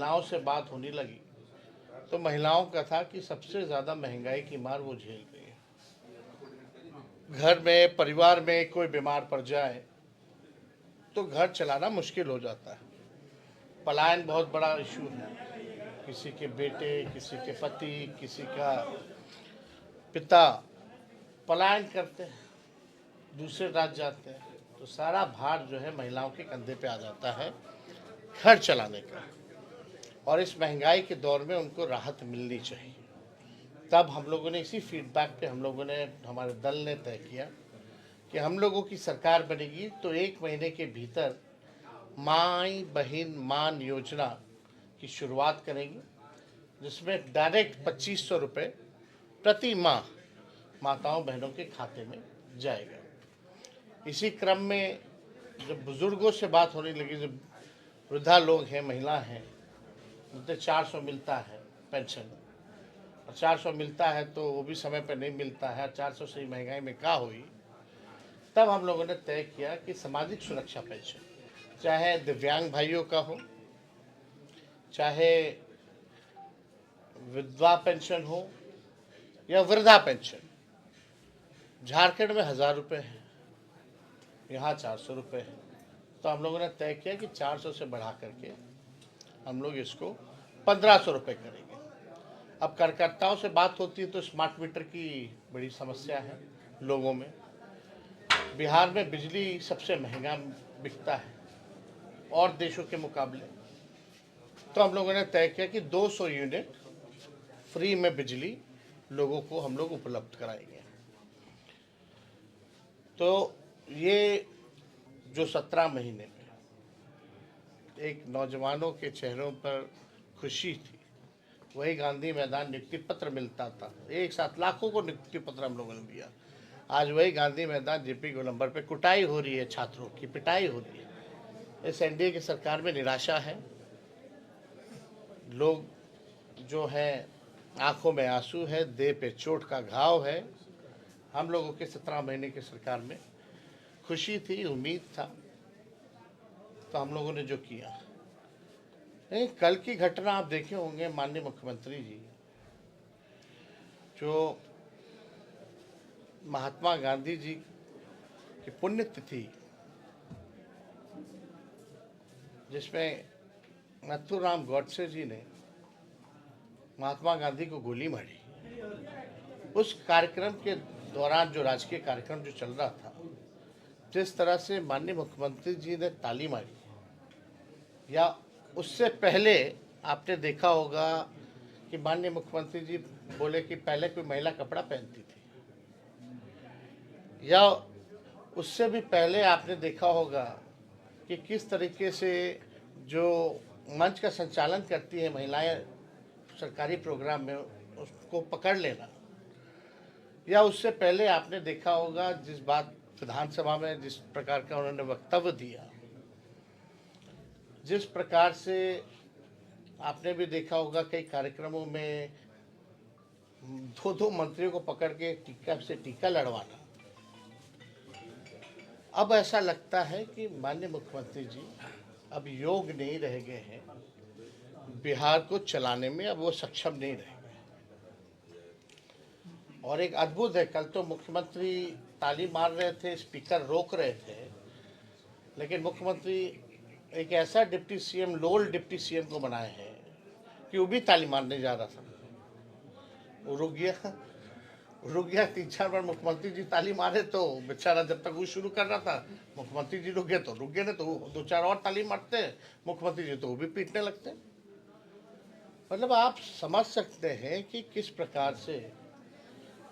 महिलाओं से बात होने लगी तो महिलाओं का था कि सबसे ज़्यादा महंगाई की मार वो झेल रही है। घर में परिवार में कोई बीमार पड़ जाए तो घर चलाना मुश्किल हो जाता है। पलायन बहुत बड़ा इशू है। किसी के बेटे, किसी के पति, किसी का पिता पलायन करते हैं, दूसरे राज्य जाते हैं, तो सारा भार जो है महिलाओं के कंधे पे आ जाता है घर चलाने का। और इस महंगाई के दौर में उनको राहत मिलनी चाहिए। तब हम लोगों ने इसी फीडबैक पे हमारे दल ने तय किया कि हम लोगों की सरकार बनेगी तो 1 महीने के भीतर माई बहन मान योजना की शुरुआत करेंगे, जिसमें डायरेक्ट 2500 रुपये प्रति माह माताओं बहनों के खाते में जाएगा। इसी क्रम में जब बुजुर्गों से बात होने लगी, जब वृद्धा लोग हैं, महिला हैं, उनसे 400 मिलता है पेंशन, और 400 मिलता है तो वो भी समय पर नहीं मिलता है, 400 से महंगाई में क्या हुई। तब हम लोगों ने तय किया कि सामाजिक सुरक्षा पेंशन, चाहे दिव्यांग भाइयों का हो, चाहे विधवा पेंशन हो या वृद्धा पेंशन, झारखंड में 1000 रुपये है, यहाँ 400 रुपये है। तो हम लोगों ने तय किया कि 400 से बढ़ा करके हम लोग इसको 1500 रुपये करेंगे। अब कार्यकर्ताओं से बात होती है तो स्मार्ट मीटर की बड़ी समस्या है लोगों में। बिहार में बिजली सबसे महंगा बिकता है और देशों के मुकाबले। तो हम लोगों ने तय किया कि 200 यूनिट फ्री में बिजली लोगों को हम लोग उपलब्ध कराएंगे। तो ये जो 17 महीने में एक नौजवानों के चेहरों पर खुशी थी, वही गांधी मैदान नियुक्ति पत्र मिलता था, एक साथ लाखों को नियुक्ति पत्र हम लोगों ने दिया। आज वही गांधी मैदान जेपी गोलंबर पे कुटाई हो रही है, छात्रों की पिटाई हो रही है। इस एनडीए की सरकार में निराशा है। लोग जो है आंखों में आंसू है, देह पे चोट का घाव है। हम लोगों के 17 महीने की सरकार में खुशी थी, उम्मीद था, तो हम लोगों ने जो किया। नहीं, कल की घटना आप देखे होंगे, माननीय मुख्यमंत्री जी जो महात्मा गांधी जी की पुण्यतिथि, जिसमें नथुराम गॉडसे जी ने महात्मा गांधी को गोली मारी, उस कार्यक्रम के दौरान जो राजकीय कार्यक्रम जो चल रहा था, जिस तरह से माननीय मुख्यमंत्री जी ने ताली मारी, या उससे पहले आपने देखा होगा कि माननीय मुख्यमंत्री जी बोले कि पहले कोई महिला कपड़ा पहनती थी, या उससे भी पहले आपने देखा होगा कि किस तरीके से जो मंच का संचालन करती है महिलाएं सरकारी प्रोग्राम में, उसको पकड़ लेना, या उससे पहले आपने देखा होगा जिस बात विधानसभा में जिस प्रकार का उन्होंने वक्तव्य दिया, जिस प्रकार से आपने भी देखा होगा कई कार्यक्रमों में 2-2 मंत्रियों को पकड़ के टीका से टीका लड़वाना। अब ऐसा लगता है कि माननीय मुख्यमंत्री जी अब योग्य नहीं रह गए हैं, बिहार को चलाने में अब वो सक्षम नहीं रहे। और एक अद्भुत है, कल तो मुख्यमंत्री ताली मार रहे थे, स्पीकर रोक रहे थे, लेकिन मुख्यमंत्री एक ऐसा डिप्टी सीएम, लोल डिप्टी सीएम को बनाए हैं कि वो भी ताली मारने जा रहा था, वो रुक गया 3-4 बार मुख्यमंत्री जी ताली मारे तो बेचारा जब तक वो शुरू कर रहा था, मुख्यमंत्री जी रुक गए नहीं तो 2-4 और ताली मारते मुख्यमंत्री जी, तो वो भी पीटने लगते। मतलब आप समझ सकते हैं कि किस प्रकार से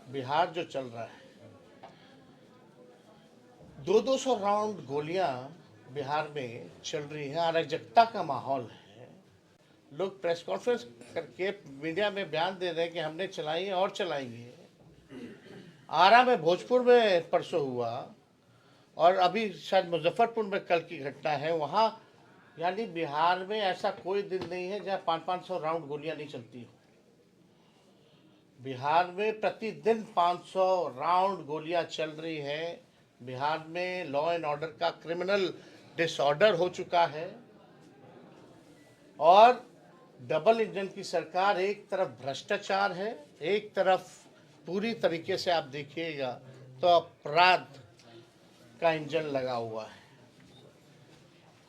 बिहार जो चल रहा है। 200 राउंड गोलियां बिहार में चल रही हैं, अराजकता का माहौल है। लोग प्रेस कॉन्फ्रेंस करके मीडिया में बयान दे रहे हैं कि हमने चलाई है और चलाएंगे। आरा में, भोजपुर में परसों हुआ, और अभी शायद मुजफ्फरपुर में कल की घटना है वहाँ। यानी बिहार में ऐसा कोई दिन नहीं है जहाँ 500-500 राउंड गोलियां नहीं चलती हो। बिहार में प्रतिदिन 500 राउंड गोलियां चल रही हैं। बिहार में लॉ एंड ऑर्डर का क्रिमिनल डिसऑर्डर हो चुका है, और डबल इंजन की सरकार, एक तरफ भ्रष्टाचार है, एक तरफ पूरी तरीके से आप देखिएगा तो अपराध का इंजन लगा हुआ है।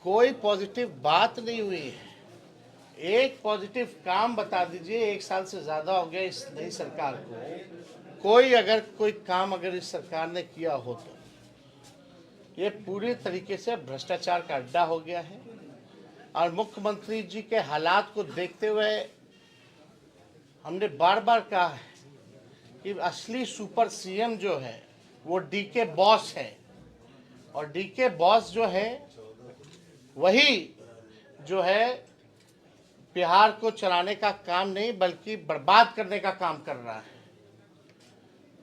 कोई पॉजिटिव बात नहीं हुई है। एक पॉजिटिव काम बता दीजिए, 1 साल से ज़्यादा हो गया इस नई सरकार को, कोई काम अगर इस सरकार ने किया हो तो ये पूरी तरीके से भ्रष्टाचार का अड्डा हो गया है। और मुख्यमंत्री जी के हालात को देखते हुए हमने बार बार कहा है कि असली सुपर सीएम जो है वो डीके बॉस है, और डीके बॉस जो है वही जो है बिहार को चलाने का काम नहीं बल्कि बर्बाद करने का काम कर रहा है।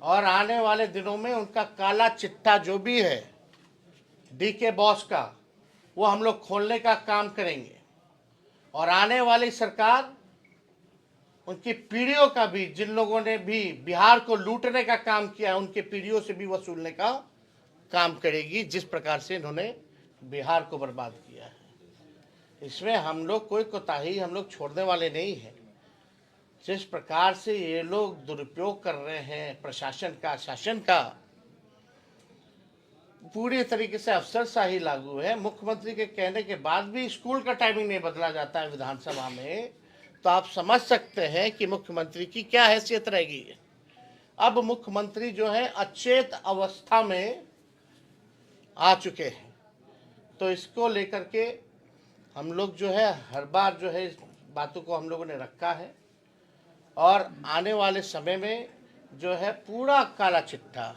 और आने वाले दिनों में उनका काला चिट्ठा जो भी है डीके बॉस का, वो हम लोग खोलने का काम करेंगे। और आने वाली सरकार उनकी पीढ़ियों का भी, जिन लोगों ने भी बिहार को लूटने का काम किया है, उनके पीढ़ियों से भी वसूलने का काम करेगी, जिस प्रकार से इन्होंने बिहार को बर्बाद किया है। इसमें हम लोग कोई कोताही हम लोग छोड़ने वाले नहीं हैं। जिस प्रकार से ये लोग दुरुपयोग कर रहे हैं प्रशासन का, शासन का, पूरी तरीके से अफसरशाही लागू है। मुख्यमंत्री के कहने के बाद भी स्कूल का टाइमिंग नहीं बदला जाता है विधानसभा में, तो आप समझ सकते हैं कि मुख्यमंत्री की क्या हैसियत रहेगी। अब मुख्यमंत्री जो है अचेत अवस्था में आ चुके हैं, तो इसको लेकर के हम लोग जो है हर बार जो है इस बातों को हम लोगों ने रखा है। और आने वाले समय में जो है पूरा काला चिट्ठा,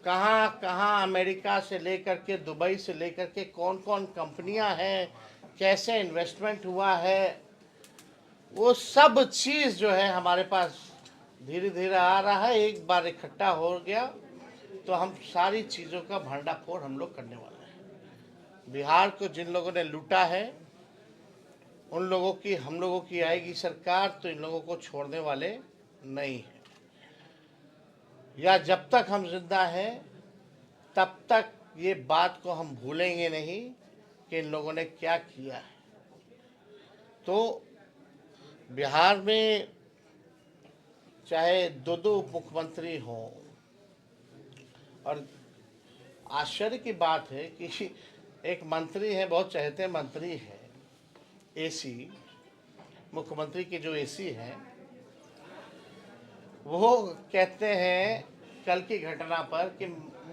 कहाँ कहाँ अमेरिका से लेकर के दुबई से लेकर के कौन कौन कंपनियां हैं, कैसे इन्वेस्टमेंट हुआ है, वो सब चीज़ जो है हमारे पास धीरे धीरे आ रहा है। एक बार इकट्ठा हो गया तो हम सारी चीज़ों का भंडाफोड़ हम लोग करने वाले हैं। बिहार को जिन लोगों ने लूटा है उन लोगों की, हम लोगों की आएगी सरकार तो इन लोगों को छोड़ने वाले नहीं हैं। या जब तक हम जिंदा हैं तब तक ये बात को हम भूलेंगे नहीं कि इन लोगों ने क्या किया है। तो बिहार में चाहे दो दो उप मुख्यमंत्री हों, और आश्चर्य की बात है कि एक मंत्री है, बहुत चहेते मंत्री है, एसी, मुख्यमंत्री के जो एसी हैं, वो कहते हैं कल की घटना पर कि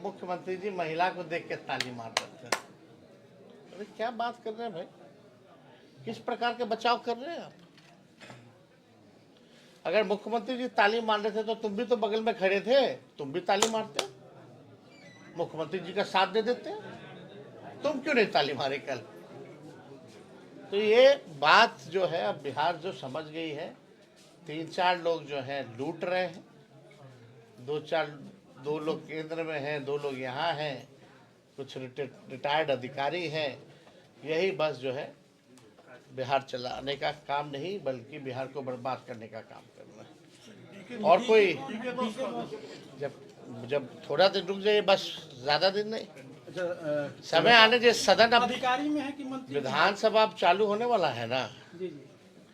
मुख्यमंत्री जी महिला को देख के ताली मार देते हैं। अरे क्या बात कर रहे हैं भाई, किस प्रकार के बचाव कर रहे हैं आप? अगर मुख्यमंत्री जी ताली मार रहे थे तो तुम भी तो बगल में खड़े थे, तुम भी ताली मारते, मुख्यमंत्री जी का साथ दे देते, तुम क्यों नहीं ताली मारे कल? तो ये बात जो है अब बिहार जो समझ गई है, 3-4 लोग जो हैं लूट रहे हैं, 2 लोग केंद्र में हैं, 2 लोग यहाँ हैं, कुछ रिटायर्ड अधिकारी हैं। यही बस जो है बिहार चलाने का काम नहीं बल्कि बिहार को बर्बाद करने का काम करना है। और कोई जब थोड़ा दिन रुक जाइए, बस ज़्यादा दिन नहीं, समय आने जो सदन अब अधिकारी में है कि मंत्री, विधानसभा अब चालू होने वाला है ना।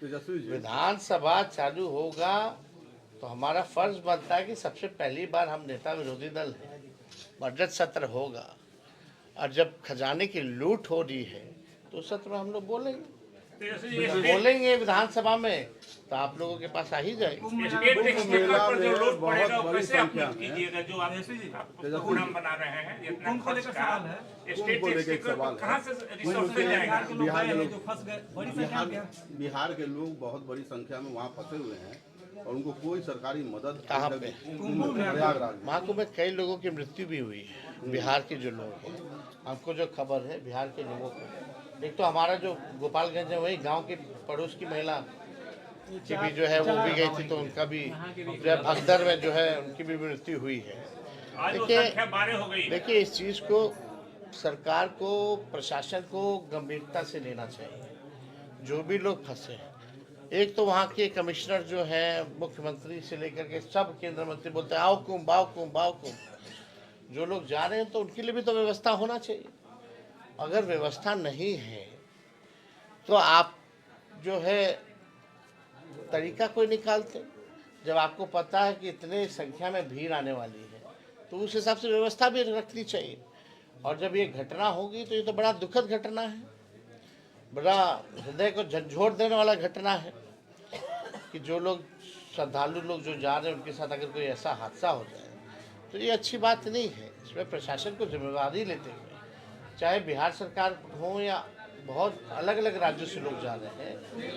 विधानसभा चालू होगा तो हमारा फर्ज बनता है कि सबसे पहली बार हम नेता विरोधी दल हैं, बजट सत्र होगा, और जब खजाने की लूट हो रही है तो सत्र में हम लोग बोलेंगे विधानसभा में, तो आप लोगों के पास आ ही जाएगी। बिहार के लोग बहुत बड़ी संख्या में वहाँ फंसे हुए हैं और उनको कोई सरकारी मदद कहाँ पे? प्रयागराज महाकुंभ में कई लोगों की मृत्यु भी हुई है, बिहार के जो लोग हैं। हमको जो खबर है बिहार के लोगों को, एक तो हमारा जो गोपालगंज है वही गांव की पड़ोस की महिला की भी जो है वो भी गई थी, तो उनका भी जो है भगदड़ में जो है उनकी भी मृत्यु हुई है। देखिए इस चीज़ को सरकार को, प्रशासन को गंभीरता से लेना चाहिए। जो भी लोग फंसे हैं, एक तो वहाँ के कमिश्नर जो हैं, मुख्यमंत्री से लेकर के सब केंद्र मंत्री बोलते हैं आओ कुंभ आओ कुंभ आओ कुंभ। जो लोग जा रहे हैं तो उनके लिए भी तो व्यवस्था होना चाहिए। अगर व्यवस्था नहीं है तो आप जो है तरीका कोई निकालते। जब आपको पता है कि इतने संख्या में भीड़ आने वाली है तो उस हिसाब से व्यवस्था भी रखनी चाहिए। और जब ये घटना होगी तो ये तो बड़ा दुखद घटना है, बड़ा हृदय को झंझोर देने वाला घटना है कि जो लोग श्रद्धालु लोग जो जा रहे हैं उनके साथ अगर कोई ऐसा हादसा हो जाए तो ये अच्छी बात नहीं है। इसमें प्रशासन को जिम्मेवारी लेते हुए, चाहे बिहार सरकार हो या बहुत अलग अलग राज्यों से लोग जा रहे हैं,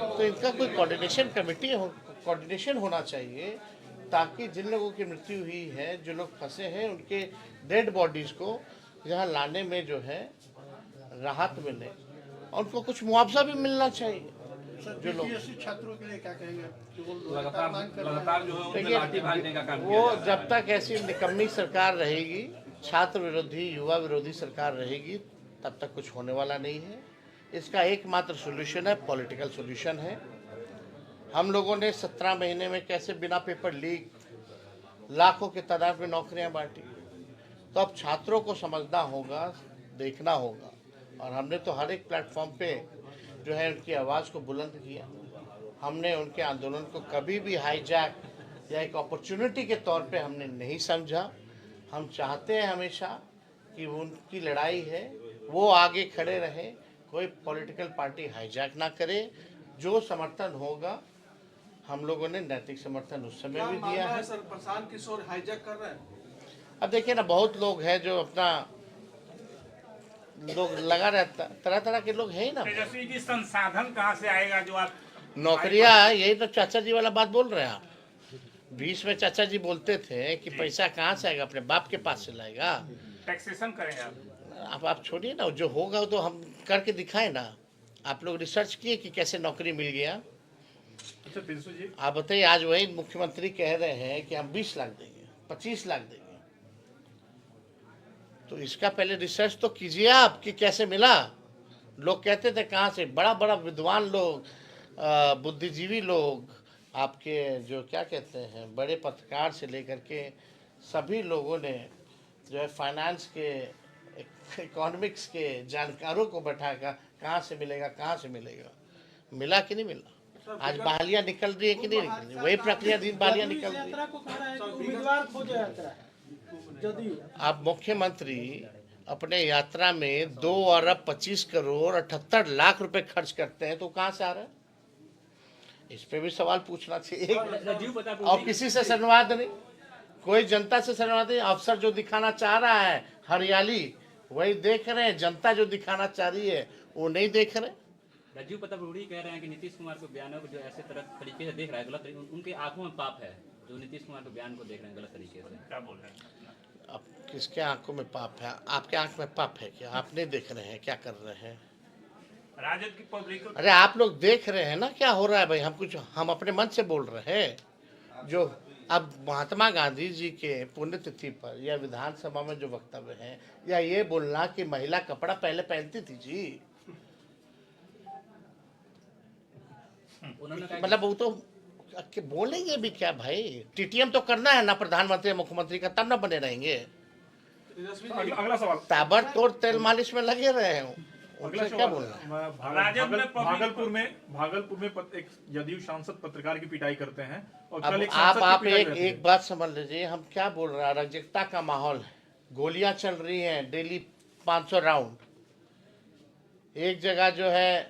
तो इनका कोई कोऑर्डिनेशन होना चाहिए ताकि जिन लोगों की मृत्यु हुई है, जो लोग फंसे हैं, उनके डेड बॉडीज़ को यहाँ लाने में जो है राहत मिले और उनको कुछ मुआवजा भी मिलना चाहिए। जो लोग छात्रों के लिए क्या कहेंगे? लगातार जो है उनमें लाठी भाजने का काम किया वो जा रहा है। जब तक ऐसी निकम्मी सरकार रहेगी, छात्र विरोधी, युवा विरोधी सरकार रहेगी, तब तक कुछ होने वाला नहीं है। इसका एकमात्र सोल्यूशन है, पॉलिटिकल सोल्यूशन है। हम लोगों ने 17 महीने में कैसे बिना पेपर लीक लाखों के तादाद में नौकरियां बांटी, तो अब छात्रों को समझना होगा, देखना होगा। और हमने तो हर एक प्लेटफॉर्म पे जो है उनकी आवाज़ को बुलंद किया। हमने उनके आंदोलन को कभी भी हाईजैक या एक अपॉर्चुनिटी के तौर पे हमने नहीं समझा। हम चाहते हैं हमेशा कि उनकी लड़ाई है वो आगे खड़े रहे, कोई पॉलिटिकल पार्टी हाईजैक ना करे। जो समर्थन होगा, हम लोगों ने नैतिक समर्थन उस समय भी दिया है। सर, प्रशांत किशोर हाईजैक कर रहे हैं। अब देखिए ना, बहुत लोग हैं जो अपना लोग लगा रहता, तरह तरह के लोग हैं ही ना। तेजस्वी जी, संसाधन कहाँ से आएगा जो आप नौकरियां, यही तो चाचा जी वाला बात बोल रहे हैं आप। 20 में चाचा जी बोलते थे कि पैसा कहाँ से आएगा, अपने बाप के पास से लाएगा। टैक्सेशन करेंगे आप? आप छोड़िए ना, जो होगा तो हम करके दिखाए ना। आप लोग रिसर्च किए कि कैसे नौकरी मिल गया। अच्छा तेजस्वी जी, आप बताइए, आज वही मुख्यमंत्री कह रहे हैं कि हम 20 लाख देंगे, 25 लाख देंगे। तो इसका पहले रिसर्च तो कीजिए आप कि कैसे मिला। लोग कहते थे कहाँ से, बड़ा बड़ा विद्वान लोग, बुद्धिजीवी लोग, आपके जो क्या कहते हैं बड़े पत्रकार से लेकर के सभी लोगों ने जो है फाइनेंस के, इकोनॉमिक्स के जानकारों को बैठाकर कहाँ से मिलेगा, कहाँ से मिलेगा। मिला कि नहीं मिला? आज बहालियाँ निकल रही है कि नहीं निकल रही? वही प्रक्रिया दिन बहालियाँ निकल रही है। को कह रहा है कि उम्मीदवार खोजो यात्रा है जदयू। अब मुख्यमंत्री अपने यात्रा में 2 अरब 25 करोड़ 78 लाख रुपए खर्च करते हैं, तो कहाँ से आ रहा है? इस पे भी सवाल पूछना चाहिए। और किसी से संवाद नहीं, कोई जनता से संवाद नहीं। अफसर जो दिखाना चाह रहा है हरियाली, वही देख रहे हैं। जनता जो दिखाना चाह रही है वो नहीं देख रहे। राजीव प्रताप रूडी कह रहे हैं कि नीतीश कुमार के बयानों को जो ऐसे तरीके से देख रहा है गलत तरीके, उनके आंखों में पाप है जो नीतीश कुमार के बयान को देख रहे हैं गलत तरीके से। क्या बोल रहे हैं? अब किसके आंखों में पाप है? आपके आंख में पाप है क्या? आप नहीं देख रहे हैं क्या कर रहे हैं? राजद की पब्लिक अरे आप लोग देख रहे हैं ना क्या हो रहा है भाई। हम अपने मन से बोल रहे हैं। जो अब महात्मा गांधी जी के पुण्यतिथि पर या विधानसभा में जो वक्तव्य है, या ये बोलना कि महिला कपड़ा पहले पहनती थी जी, उन्होंने कहा मतलब वो तो बोलेंगे भी क्या भाई? टीटीएम तो करना है ना प्रधानमंत्री मुख्यमंत्री का, तब ना बने रहेंगे। अगला सवाल, ताबड़तोड़ तेल मालिश में लगे रहे हैं, उनसे क्या बोलना है? भागलपुर में एक जदयू सांसद पत्रकार की पिटाई करते हैं और कल अब एक सांसद की आप पिटाई करते हैं। एक बात समझ लीजिए, हम क्या बोल रहे हैं। अराजकता का माहौल है, गोलियां चल रही हैं डेली 500 राउंड। एक जगह जो है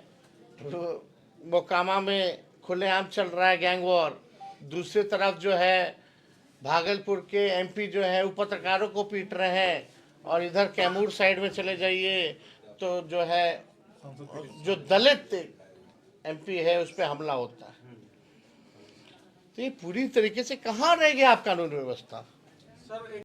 तो मोकामा में खुलेआम चल रहा है गैंग वॉर। दूसरी तरफ जो है भागलपुर के एमपी जो है वो पत्रकारों को पीट रहे हैं। और इधर कैमूर साइड में चले जाइए तो जो है जो दलित एमपी है उस पर हमला होता है। तो ये पूरी तरीके से कहाँ रह गया आप कानून व्यवस्था? सर